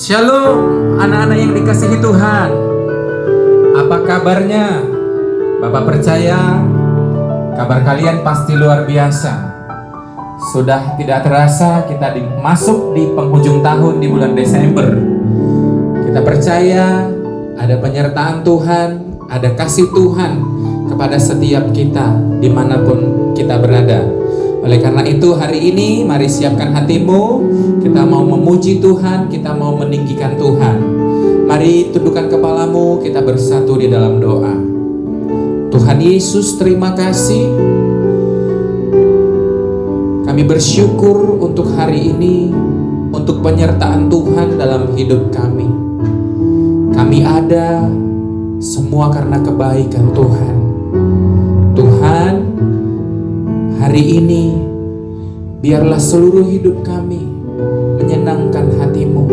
Shalom anak-anak yang dikasihi Tuhan. Apa kabarnya? Bapak percaya kabar kalian pasti luar biasa. Sudah tidak terasa kita masuk di penghujung tahun di bulan Desember. Kita percaya ada penyertaan Tuhan, ada kasih Tuhan kepada setiap kita dimanapun kita berada. Oleh karena itu hari ini mari siapkan hatimu. Kita mau memuji Tuhan, kita mau meninggikan Tuhan. Mari tundukkan kepalamu, kita bersatu di dalam doa. Tuhan Yesus, terima kasih. Kami bersyukur untuk hari ini, untuk penyertaan Tuhan dalam hidup kami. Kami ada semua karena kebaikan Tuhan. Tuhan, hari ini biarlah seluruh hidup kami menyenangkan hatimu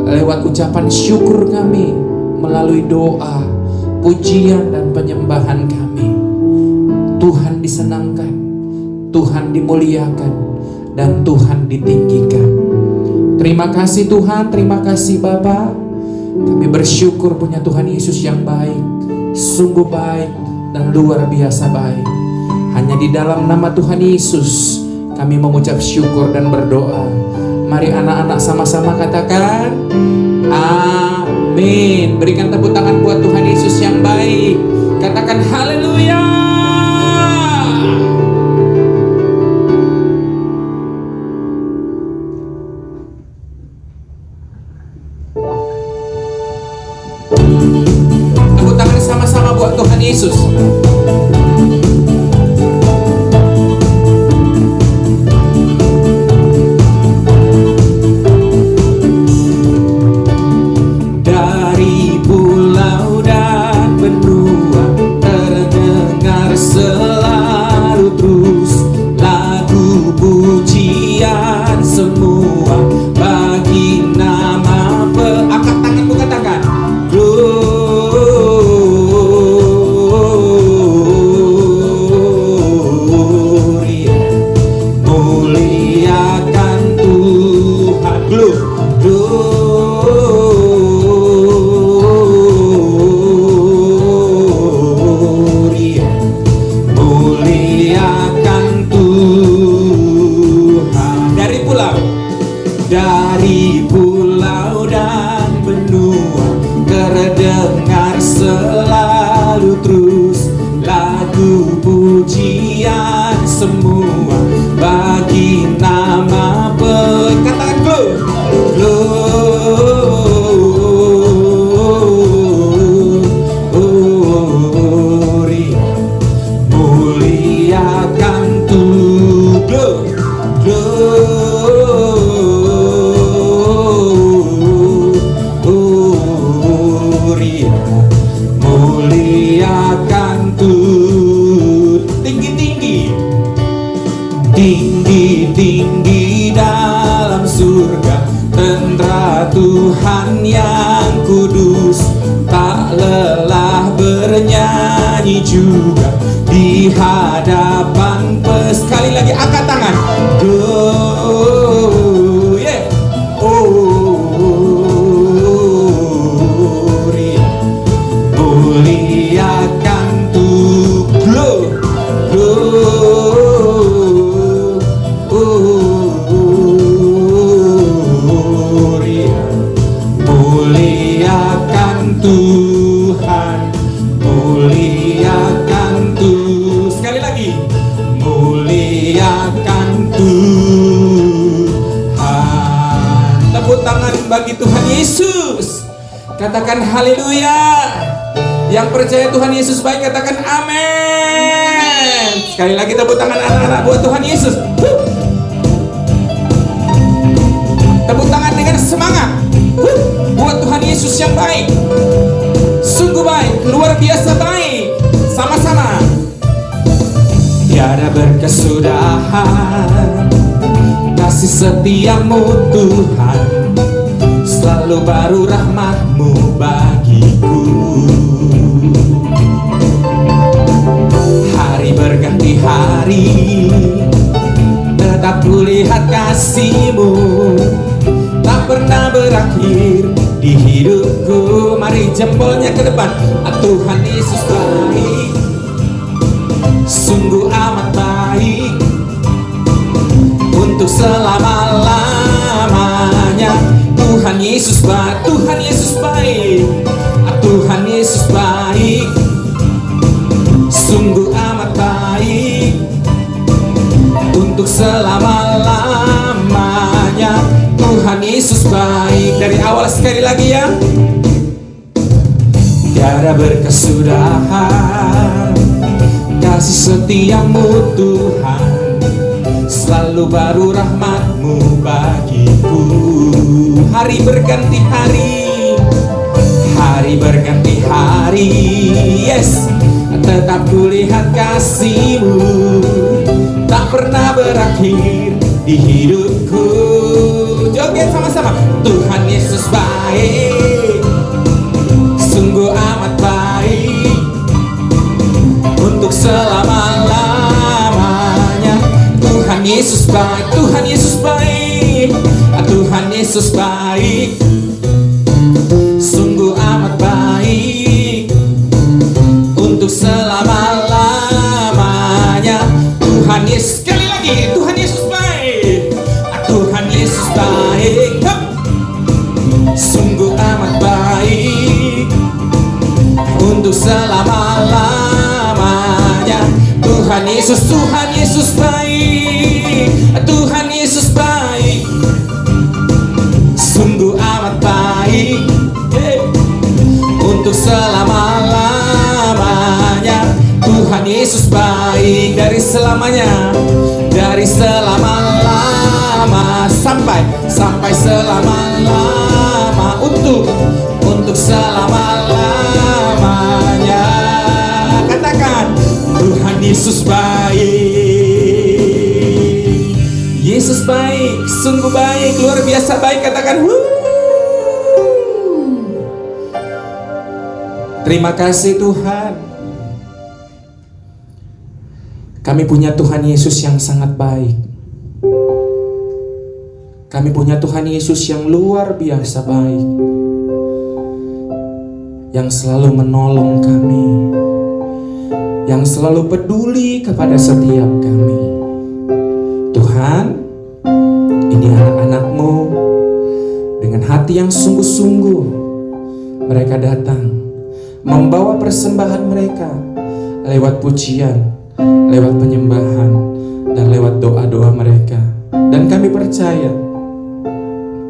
lewat ucapan syukur kami, melalui doa, pujian dan penyembahan kami. Tuhan disenangkan, Tuhan dimuliakan, dan Tuhan ditinggikan. Terima kasih Tuhan, terima kasih Bapa. Kami bersyukur punya Tuhan Yesus yang baik, sungguh baik dan luar biasa baik. Hanya di dalam nama Tuhan Yesus kami mengucap syukur dan berdoa. Mari anak-anak sama-sama katakan amin. Berikan tepuk tangan buat Tuhan Yesus yang baik. Katakan haleluya. Tepuk tangan sama-sama buat Tuhan Yesus. Tinggi-tinggi dalam surga, tentara Tuhan yang kudus, tak lelah bernyanyi juga di hadapan sekali lagi angkat tangan. Go, yeah. Glory, muliakan Tuhan. Muliakan Tuhan, muliakan Tuhan. Sekali lagi, muliakan Tuhan. Tepuk tangan bagi Tuhan Yesus. Katakan haleluya. Yang percaya Tuhan Yesus baik katakan amin. Sekali lagi tepuk tangan anak-anak buat Tuhan Yesus. Tepuk tangan dengan semangat buat Tuhan Yesus yang baik, sungguh baik, luar biasa baik. Sama-sama. Tiada berkesudahan kasih setiamu Tuhan, selalu baru rahmat-Mu bagiku. Hari berganti hari, tetap kulihat kasih-Mu, tak tak pernah berakhir di hidupku. Mari jempolnya ke depan. Tuhan Yesus baik, sungguh amat baik, untuk selama-lamanya. Tuhan Yesus baik, Tuhan Yesus baik, Tuhan Yesus baik, sungguh amat baik, untuk selama-lamanya. Tuhan Yesus baik. Dari awal sekali lagi ya. Tiada berkesudahan kasih setiamu Tuhan, selalu baru rahmat-Mu bagiku. Hari berganti hari, hari berganti hari, yes, tetap kulihat kasih-Mu tak pernah berakhir di hidupku. Joget sama-sama. Tuhan Yesus baik, sungguh amat baik, untuk selama-lamanya. Tuhan Yesus baik, Tuhan Yesus baik, Tuhan Yesus baik, sungguh amat baik, untuk selama-lamanya. Tuhan Yesus, sekali lagi, Tuhan Yesus baik, Tuhan Yesus baik, sungguh amat baik, untuk selama-lamanya. Tuhan Yesus, Tuhan Yesus baik, Tuhan Yesus baik, sungguh amat baik, untuk selama-lamanya. Tuhan Yesus baik dari selamanya, dari selama-lama sampai selama-lama, untuk selama-lamanya. Katakan, Tuhan Yesus baik, Yesus baik, sungguh baik, luar biasa baik. Katakan, terima kasih Tuhan. Kami punya Tuhan Yesus yang sangat baik. Kami punya Tuhan Yesus yang luar biasa baik, yang selalu menolong kami, yang selalu peduli kepada setiap kami. Tuhan, ini anak-anak-Mu dengan hati yang sungguh-sungguh. Mereka datang membawa persembahan mereka lewat pujian, lewat penyembahan, dan lewat doa-doa mereka. Dan kami percaya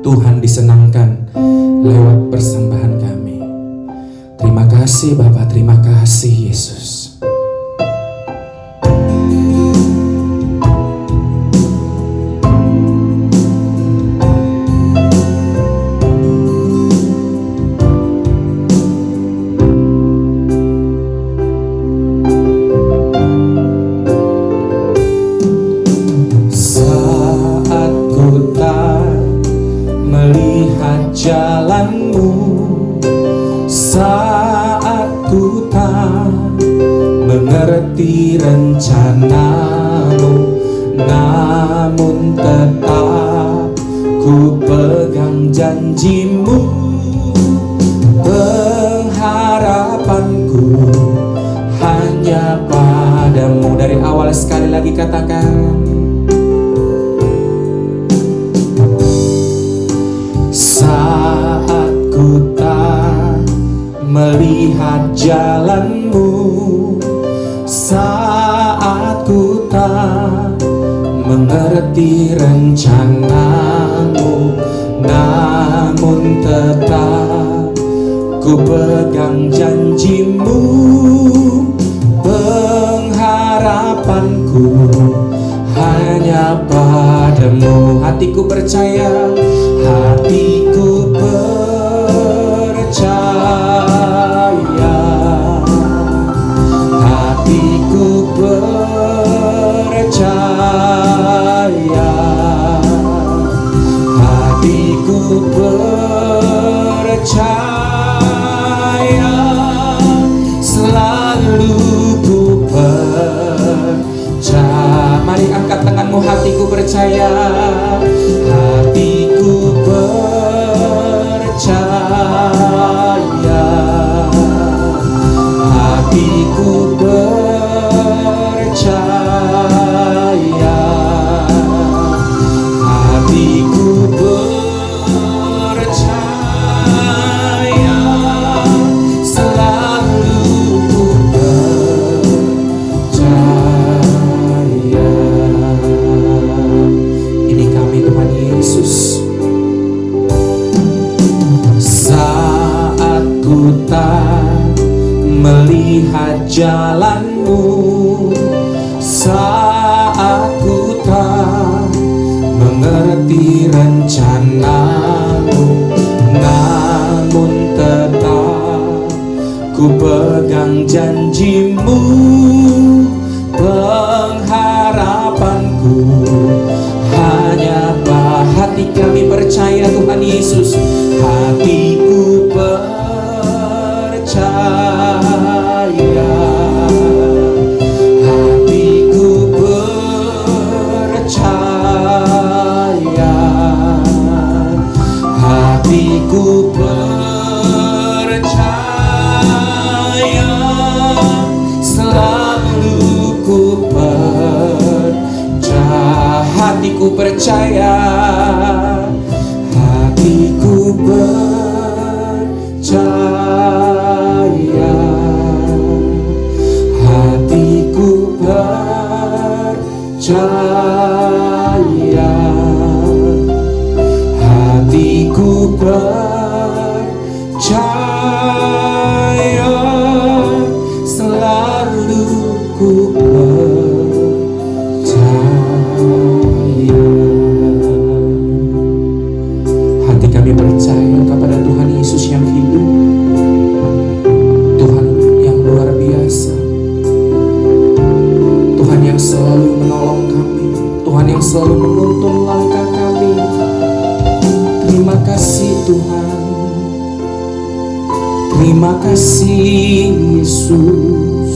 Tuhan disenangkan lewat persembahan kami. Terima kasih Bapa, terima kasih Yesus. Jalan-Mu saat ku tak mengerti rencana-Mu, namun tetap ku pegang janji-Mu. Pengharapanku hanya padamu. Dari awal sekali lagi katakan, saat ku tak melihat jalan-Mu, saat ku tak mengerti rencana-Mu, namun tetap ku pegang janji-Mu. Pengharapanku hanya padamu. Hatiku percaya, hatiku percaya, hatiku percaya, hatiku percaya, selalu ku percaya. Mari angkat tanganmu, hatiku percaya, hatiku percaya, Ku pegang janjimu, pengharapanku hanya hati kami percaya Tuhan Yesus. Hatiku percaya, hatiku percaya, hatiku percaya, selalu ku percaya, hatiku percaya, hatiku percaya, hatiku percaya, hatiku percaya, selalu ku percaya. Hati kami percaya kepada Tuhan Yesus yang hidup, Tuhan yang luar biasa, Tuhan yang selalu menolong kami, Tuhan yang selalu menuntun langkah kami. Terima kasih Tuhan, terima kasih Yesus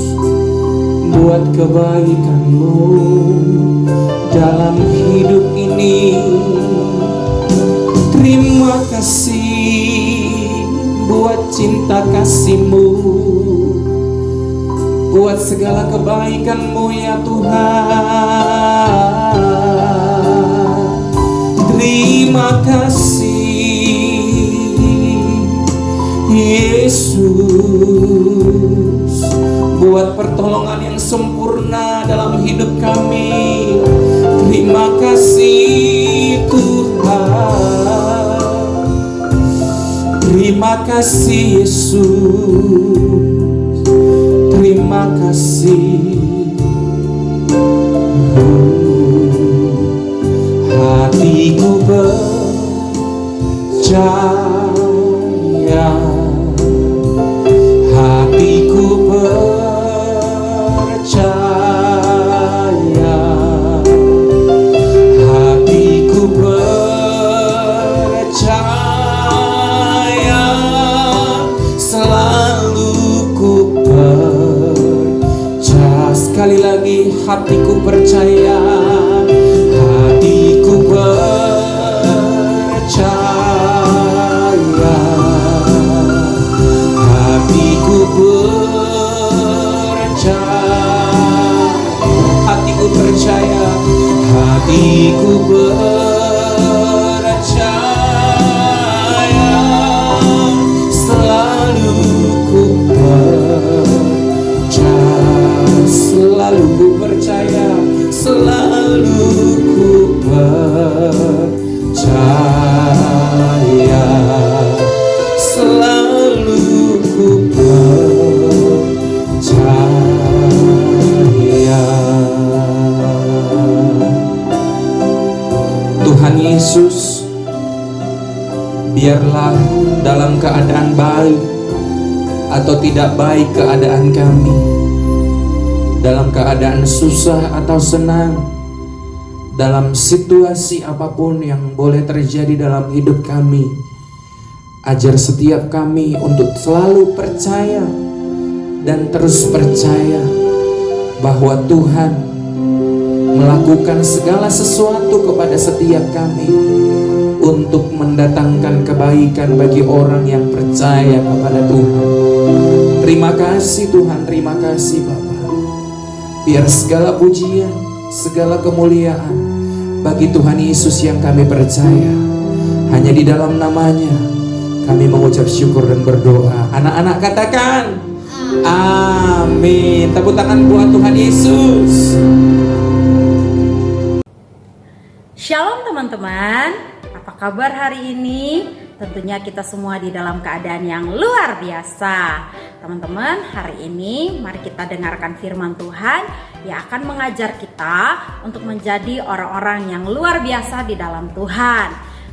buat kebaikan-Mu dalam hidup ini. Terima kasih buat cinta kasih-Mu, buat segala kebaikan-Mu ya Tuhan. Terima kasih Yesus buat pertolongan yang sempurna dalam hidup kami. Terima kasih Tuhan, terima kasih Yesus, terima kasih. Hatiku percaya, hatiku percaya, hatiku percaya, selalu ku percaya. Sekali lagi, hatiku percaya, hatiku percaya, hatiku percaya, hatiku percaya, hatiku percaya, selalu ku percaya, selalu ku percaya, selalu ku percaya, selalu ku percaya. Tuhan Yesus, biarlah dalam keadaan baik atau tidak baik keadaan kami, dalam keadaan susah atau senang, dalam situasi apapun yang boleh terjadi dalam hidup kami, ajar setiap kami untuk selalu percaya dan terus percaya bahwa Tuhan melakukan segala sesuatu kepada setiap kami untuk mendatangkan kebaikan bagi orang yang percaya kepada Tuhan. Terima kasih Tuhan, terima kasih Bapa. Biar segala pujian, segala kemuliaan bagi Tuhan Yesus yang kami percaya. Hanya di dalam namanya kami mengucap syukur dan berdoa. Anak-anak katakan amin. Tepuk tangan buat Tuhan Yesus. Shalom teman-teman, apa kabar hari ini? Tentunya kita semua di dalam keadaan yang luar biasa. Teman-teman, hari ini mari kita dengarkan firman Tuhan yang akan mengajar kita untuk menjadi orang-orang yang luar biasa di dalam Tuhan.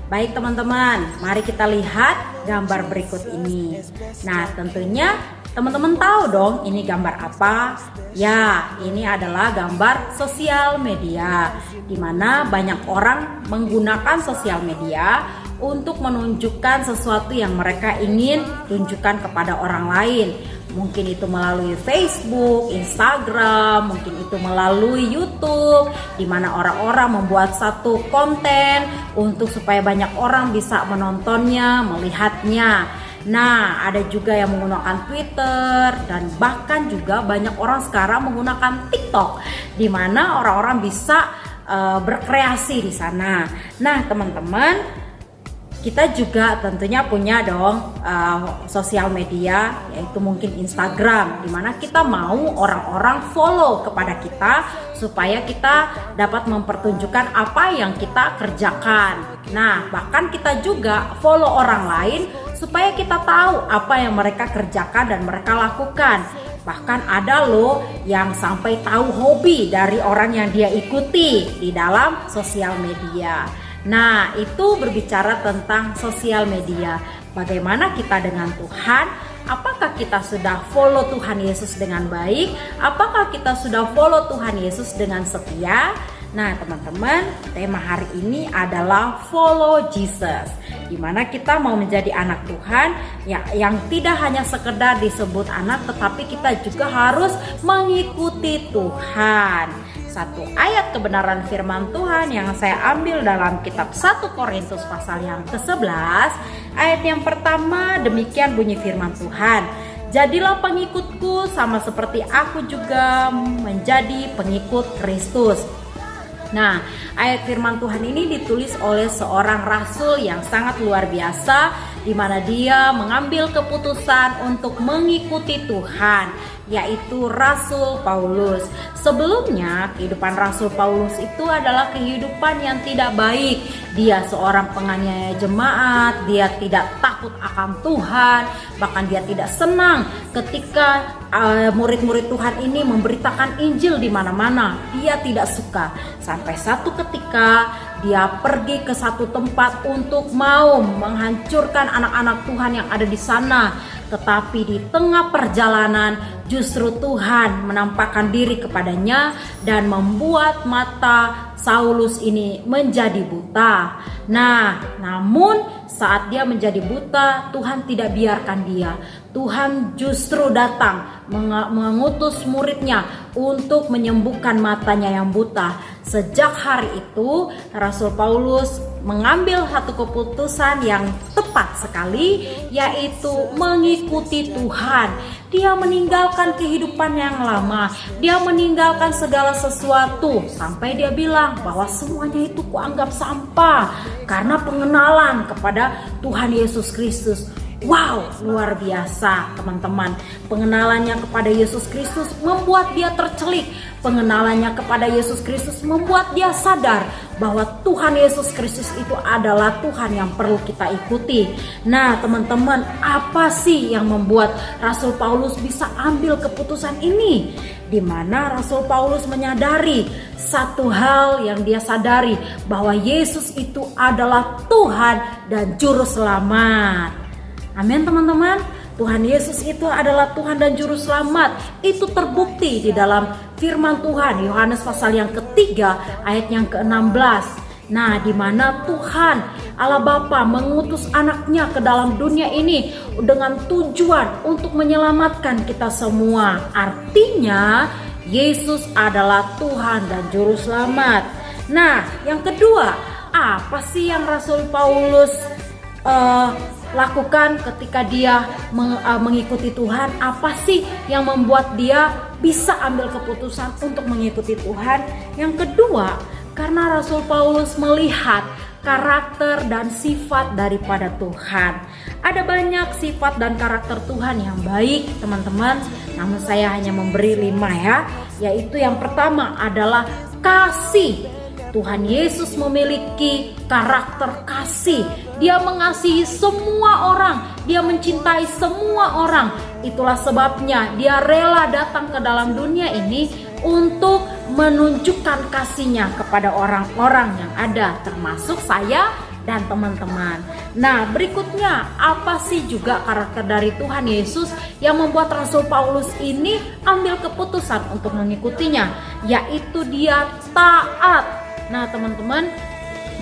Baik teman-teman, mari kita lihat gambar berikut ini. Nah, tentunya teman-teman tahu dong ini gambar apa? Ya, ini adalah gambar sosial media, di mana banyak orang menggunakan sosial media untuk menunjukkan sesuatu yang mereka ingin tunjukkan kepada orang lain. Mungkin itu melalui Facebook, Instagram, mungkin itu melalui YouTube, di mana orang-orang membuat satu konten untuk supaya banyak orang bisa menontonnya, melihatnya. Nah, ada juga yang menggunakan Twitter dan bahkan juga banyak orang sekarang menggunakan TikTok, di mana orang-orang bisa berkreasi di sana. Nah, teman-teman, kita juga tentunya punya dong sosial media, yaitu mungkin Instagram, di mana kita mau orang-orang follow kepada kita supaya kita dapat mempertunjukkan apa yang kita kerjakan. Nah, bahkan kita juga follow orang lain supaya kita tahu apa yang mereka kerjakan dan mereka lakukan. Bahkan ada loh yang sampai tahu hobi dari orang yang dia ikuti di dalam sosial media. Nah, itu berbicara tentang sosial media. Bagaimana kita dengan Tuhan? Apakah kita sudah follow Tuhan Yesus dengan baik? Apakah kita sudah follow Tuhan Yesus dengan setia? Nah, teman-teman, tema hari ini adalah Follow Jesus, di mana kita mau menjadi anak Tuhan yang tidak hanya sekedar disebut anak, tetapi kita juga harus mengikuti Tuhan. Satu ayat kebenaran firman Tuhan yang saya ambil dalam kitab 1 Korintus pasal yang ke-11, ayat yang pertama, demikian bunyi firman Tuhan. Jadilah pengikutku sama seperti aku juga menjadi pengikut Kristus. Nah, ayat firman Tuhan ini ditulis oleh seorang rasul yang sangat luar biasa, di mana dia mengambil keputusan untuk mengikuti Tuhan, yaitu Rasul Paulus. Sebelumnya, kehidupan Rasul Paulus itu adalah kehidupan yang tidak baik. Dia seorang penganiaya jemaat, dia tidak takut akan Tuhan, bahkan dia tidak senang ketika murid-murid Tuhan ini memberitakan Injil di mana-mana. Dia tidak suka. Sampai satu ketika dia pergi ke satu tempat untuk mau menghancurkan anak-anak Tuhan yang ada di sana. Tetapi di tengah perjalanan justru Tuhan menampakkan diri kepadanya dan membuat mata Saulus ini menjadi buta. Nah, namun saat dia menjadi buta, Tuhan tidak biarkan dia. Tuhan justru datang mengutus muridnya untuk menyembuhkan matanya yang buta. Sejak hari itu, Rasul Paulus mengambil satu keputusan yang tepat sekali, yaitu mengikuti Tuhan. Dia meninggalkan kehidupan yang lama, dia meninggalkan segala sesuatu, sampai dia bilang bahwa semuanya itu kuanggap sampah karena pengenalan kepada Tuhan Yesus Kristus. Wow, luar biasa teman-teman. Pengenalannya kepada Yesus Kristus membuat dia tercelik. Pengenalannya kepada Yesus Kristus membuat dia sadar bahwa Tuhan Yesus Kristus itu adalah Tuhan yang perlu kita ikuti. Nah teman-teman, apa sih yang membuat Rasul Paulus bisa ambil keputusan ini? Di mana Rasul Paulus menyadari satu hal yang dia sadari, bahwa Yesus itu adalah Tuhan dan Juru Selamat. Amin teman-teman. Tuhan Yesus itu adalah Tuhan dan Juru Selamat. Itu terbukti di dalam firman Tuhan Yohanes pasal yang ketiga ayat yang ke-16. Nah, di mana Tuhan Allah Bapa mengutus anaknya ke dalam dunia ini dengan tujuan untuk menyelamatkan kita semua. Artinya Yesus adalah Tuhan dan Juru Selamat. Nah, yang kedua, apa sih yang Rasul Paulus lakukan ketika dia mengikuti Tuhan? Apa sih yang membuat dia bisa ambil keputusan untuk mengikuti Tuhan? Yang kedua, karena Rasul Paulus melihat karakter dan sifat daripada Tuhan. Ada banyak sifat dan karakter Tuhan yang baik teman-teman, namun saya hanya memberi 5 ya. Yaitu yang pertama adalah kasih. Tuhan Yesus memiliki karakter kasih. Dia mengasihi semua orang, dia mencintai semua orang. Itulah sebabnya dia rela datang ke dalam dunia ini untuk menunjukkan kasihnya kepada orang-orang yang ada, termasuk saya dan teman-teman. Nah, berikutnya apa sih juga karakter dari Tuhan Yesus yang membuat Rasul Paulus ini ambil keputusan untuk mengikutinya, yaitu dia taat. Nah, teman-teman,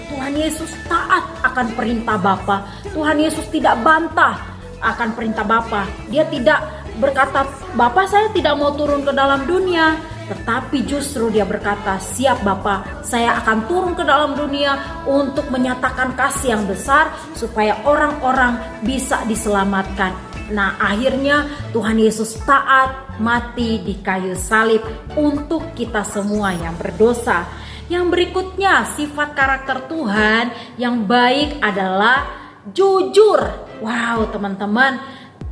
Tuhan Yesus taat akan perintah Bapa. Tuhan Yesus tidak bantah akan perintah Bapa. Dia tidak berkata, "Bapa, saya tidak mau turun ke dalam dunia." Tetapi justru dia berkata, "Siap Bapa, saya akan turun ke dalam dunia untuk menyatakan kasih yang besar supaya orang-orang bisa diselamatkan." Nah, akhirnya Tuhan Yesus taat mati di kayu salib untuk kita semua yang berdosa. Yang berikutnya, sifat karakter Tuhan yang baik adalah jujur. Wow, teman-teman,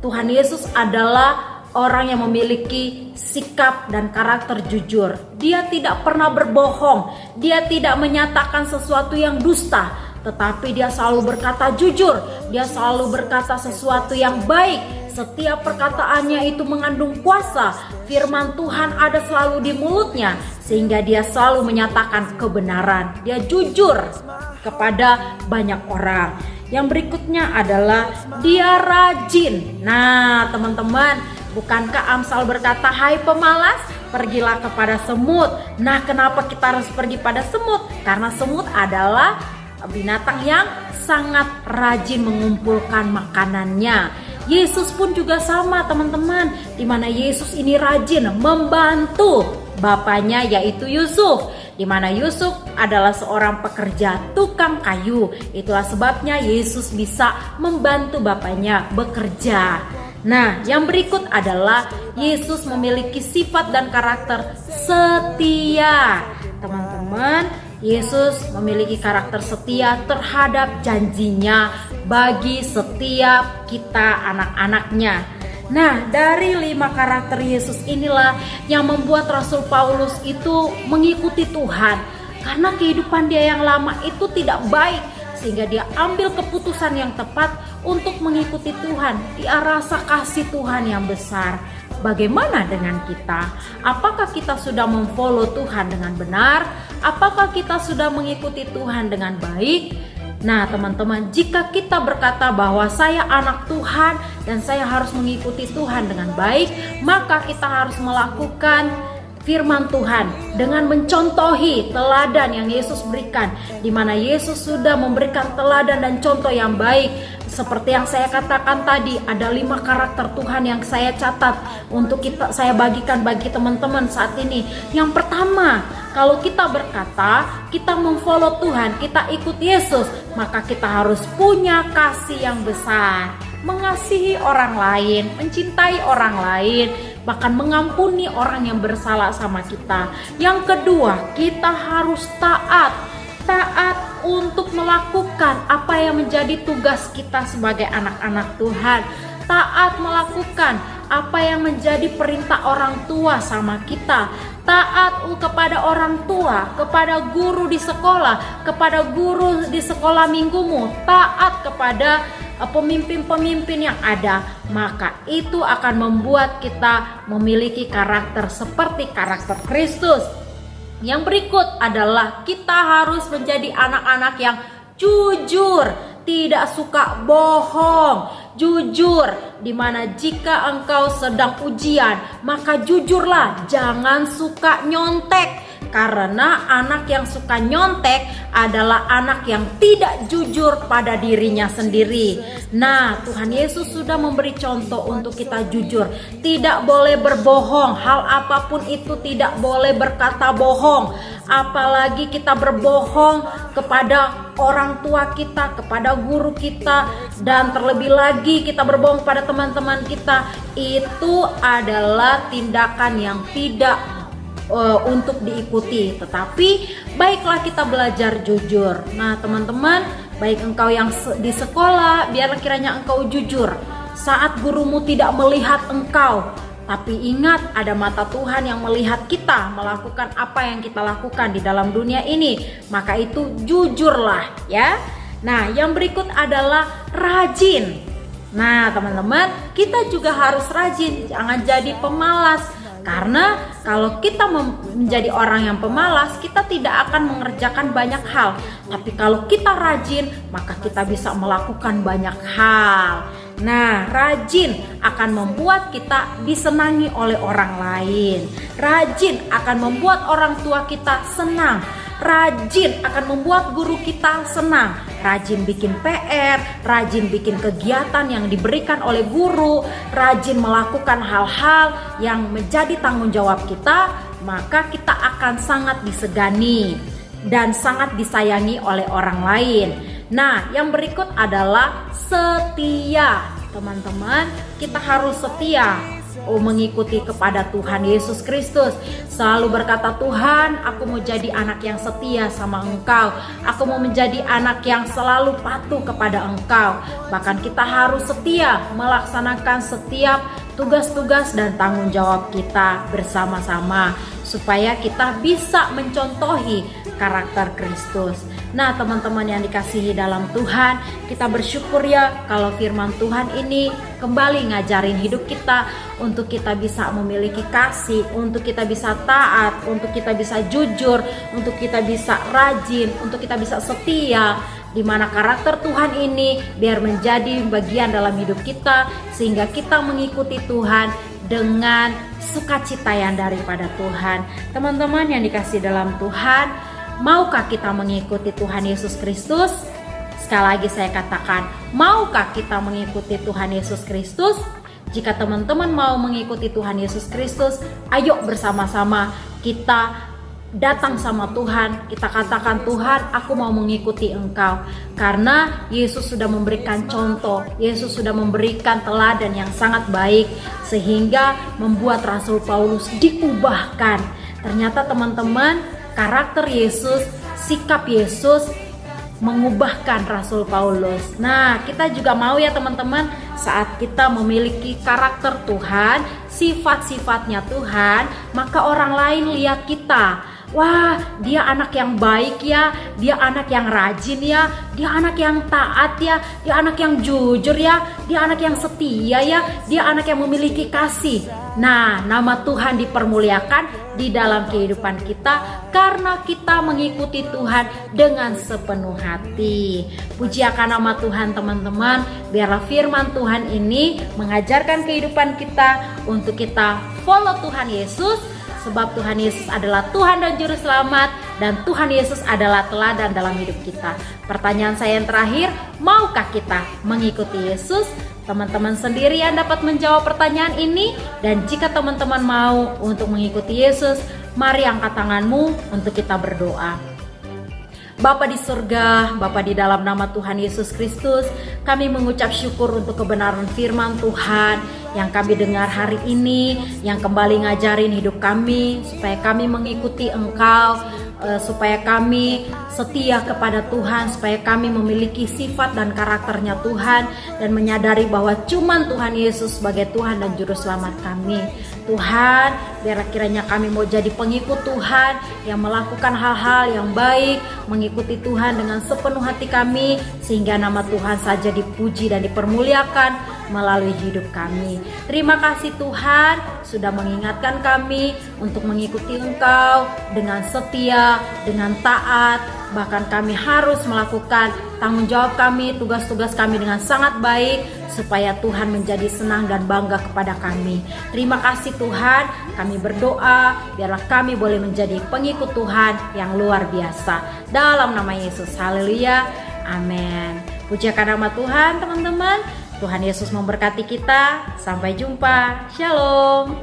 Tuhan Yesus adalah orang yang memiliki sikap dan karakter jujur. Dia tidak pernah berbohong. Dia tidak menyatakan sesuatu yang dusta, tetapi dia selalu berkata jujur. Dia selalu berkata sesuatu yang baik. Setiap perkataannya itu mengandung kuasa. Firman Tuhan ada selalu di mulutnya, sehingga dia selalu menyatakan kebenaran. Dia jujur kepada banyak orang. Yang berikutnya adalah dia rajin. Nah, teman-teman, bukankah Amsal berkata, "Hai pemalas, pergilah kepada semut." Nah, kenapa kita harus pergi pada semut? Karena semut adalah binatang yang sangat rajin mengumpulkan makanannya. Yesus pun juga sama, teman-teman, di mana Yesus ini rajin membantu bapaknya, yaitu Yusuf, di mana Yusuf adalah seorang pekerja tukang kayu. Itulah sebabnya Yesus bisa membantu bapaknya bekerja. Nah, yang berikut adalah Yesus memiliki sifat dan karakter setia. Teman-teman, Yesus memiliki karakter setia terhadap janjinya bagi setiap kita anak-anaknya. Nah, dari 5 karakter Yesus inilah yang membuat Rasul Paulus itu mengikuti Tuhan. Karena kehidupan dia yang lama itu tidak baik, sehingga dia ambil keputusan yang tepat untuk mengikuti Tuhan. Dia rasa kasih Tuhan yang besar. Bagaimana dengan kita? Apakah kita sudah memfollow Tuhan dengan benar? Apakah kita sudah mengikuti Tuhan dengan baik? Nah, teman-teman, jika kita berkata bahwa saya anak Tuhan dan saya harus mengikuti Tuhan dengan baik, maka kita harus melakukan firman Tuhan dengan mencontohi teladan yang Yesus berikan, di mana Yesus sudah memberikan teladan dan contoh yang baik. Seperti yang saya katakan tadi, ada 5 karakter Tuhan yang saya catat untuk saya bagikan bagi teman-teman saat ini. Yang pertama, kalau kita berkata kita memfollow Tuhan, kita ikut Yesus, maka kita harus punya kasih yang besar, mengasihi orang lain, mencintai orang lain, bahkan mengampuni orang yang bersalah sama kita. Yang kedua, kita harus taat untuk melakukan apa yang menjadi tugas kita sebagai anak-anak Tuhan. Taat melakukan apa yang menjadi perintah orang tua sama kita. Taat kepada orang tua, kepada guru di sekolah, kepada guru di sekolah minggumu. Taat kepada pemimpin-pemimpin yang ada. Maka itu akan membuat kita memiliki karakter seperti karakter Kristus. Yang berikut adalah kita harus menjadi anak-anak yang jujur, tidak suka bohong, jujur, dimana jika engkau sedang ujian, maka jujurlah, jangan suka nyontek. Karena anak yang suka nyontek adalah anak yang tidak jujur pada dirinya sendiri. Nah, Tuhan Yesus sudah memberi contoh untuk kita jujur. Tidak boleh berbohong, hal apapun itu tidak boleh berkata bohong. Apalagi kita berbohong kepada orang tua kita, kepada guru kita, dan terlebih lagi kita berbohong pada teman-teman kita. Itu adalah tindakan yang tidak untuk diikuti. Tetapi baiklah kita belajar jujur. Nah, teman-teman, baik engkau yang di sekolah, biarlah kiranya engkau jujur saat gurumu tidak melihat engkau. Tapi ingat, ada mata Tuhan yang melihat kita melakukan apa yang kita lakukan di dalam dunia ini. Maka itu jujurlah, ya. Nah, yang berikut adalah rajin. Nah, teman-teman, kita juga harus rajin, jangan jadi pemalas. Karena Kalau kita menjadi orang yang pemalas, kita tidak akan mengerjakan banyak hal. Tapi kalau kita rajin, maka kita bisa melakukan banyak hal. Nah, rajin akan membuat kita disenangi oleh orang lain. Rajin akan membuat orang tua kita senang. Rajin akan membuat guru kita senang. Rajin bikin PR, rajin bikin kegiatan yang diberikan oleh guru, rajin melakukan hal-hal yang menjadi tanggung jawab kita, maka kita akan sangat disegani dan sangat disayangi oleh orang lain. Nah, yang berikut adalah setia. Teman-teman, kita harus setia mengikuti kepada Tuhan Yesus Kristus. Selalu berkata, Tuhan, aku mau jadi anak yang setia sama Engkau. Aku mau menjadi anak yang selalu patuh kepada Engkau. Bahkan kita harus setia melaksanakan setiap tugas-tugas dan tanggung jawab kita bersama-sama, supaya kita bisa mencontohi karakter Kristus. Nah, teman-teman yang dikasihi dalam Tuhan, kita bersyukur ya kalau firman Tuhan ini kembali ngajarin hidup kita untuk kita bisa memiliki kasih, untuk kita bisa taat, untuk kita bisa jujur, untuk kita bisa rajin, untuk kita bisa setia, di mana karakter Tuhan ini biar menjadi bagian dalam hidup kita, sehingga kita mengikuti Tuhan dengan sukacita yang daripada Tuhan. Teman-teman yang dikasihi dalam Tuhan, maukah kita mengikuti Tuhan Yesus Kristus? Sekali lagi saya katakan, maukah kita mengikuti Tuhan Yesus Kristus? Jika teman-teman mau mengikuti Tuhan Yesus Kristus, ayo bersama-sama kita datang sama Tuhan, kita katakan, Tuhan, aku mau mengikuti Engkau. Karena Yesus sudah memberikan contoh, Yesus sudah memberikan teladan yang sangat baik, sehingga membuat Rasul Paulus diubahkan. Ternyata teman-teman, karakter Yesus, sikap Yesus mengubahkan Rasul Paulus. Nah, kita juga mau ya teman-teman, saat kita memiliki karakter Tuhan, sifat-sifatnya Tuhan, maka orang lain lihat kita, wah, dia anak yang baik ya, dia anak yang rajin ya, dia anak yang taat ya, dia anak yang jujur ya, dia anak yang setia ya, dia anak yang memiliki kasih. Nah, nama Tuhan dipermuliakan di dalam kehidupan kita karena kita mengikuti Tuhan dengan sepenuh hati. Puji akan nama Tuhan teman-teman. Biarlah firman Tuhan ini mengajarkan kehidupan kita untuk kita follow Tuhan Yesus. Sebab Tuhan Yesus adalah Tuhan dan Juru Selamat, dan Tuhan Yesus adalah teladan dalam hidup kita. Pertanyaan saya yang terakhir, maukah kita mengikuti Yesus? Teman-teman sendiri yang dapat menjawab pertanyaan ini. Dan jika teman-teman mau untuk mengikuti Yesus, mari angkat tanganmu untuk kita berdoa. Bapa di surga, Bapa di dalam nama Tuhan Yesus Kristus, kami mengucap syukur untuk kebenaran firman Tuhan yang kami dengar hari ini, yang kembali ngajarin hidup kami, supaya kami mengikuti Engkau, supaya kami setia kepada Tuhan, supaya kami memiliki sifat dan karakternya Tuhan, dan menyadari bahwa cuman Tuhan Yesus sebagai Tuhan dan Juru Selamat kami. Tuhan, biar kiranya kami mau jadi pengikut Tuhan yang melakukan hal-hal yang baik, mengikuti Tuhan dengan sepenuh hati kami, sehingga nama Tuhan saja dipuji dan dipermuliakan melalui hidup kami. Terima kasih Tuhan sudah mengingatkan kami untuk mengikuti Engkau dengan setia, dengan taat. Bahkan kami harus melakukan tanggung jawab kami, tugas-tugas kami dengan sangat baik, supaya Tuhan menjadi senang dan bangga kepada kami. Terima kasih Tuhan, kami berdoa biarlah kami boleh menjadi pengikut Tuhan yang luar biasa. Dalam nama Yesus, haleluya, amin. Pujiakan nama Tuhan teman-teman. Tuhan Yesus memberkati kita. Sampai jumpa. Shalom.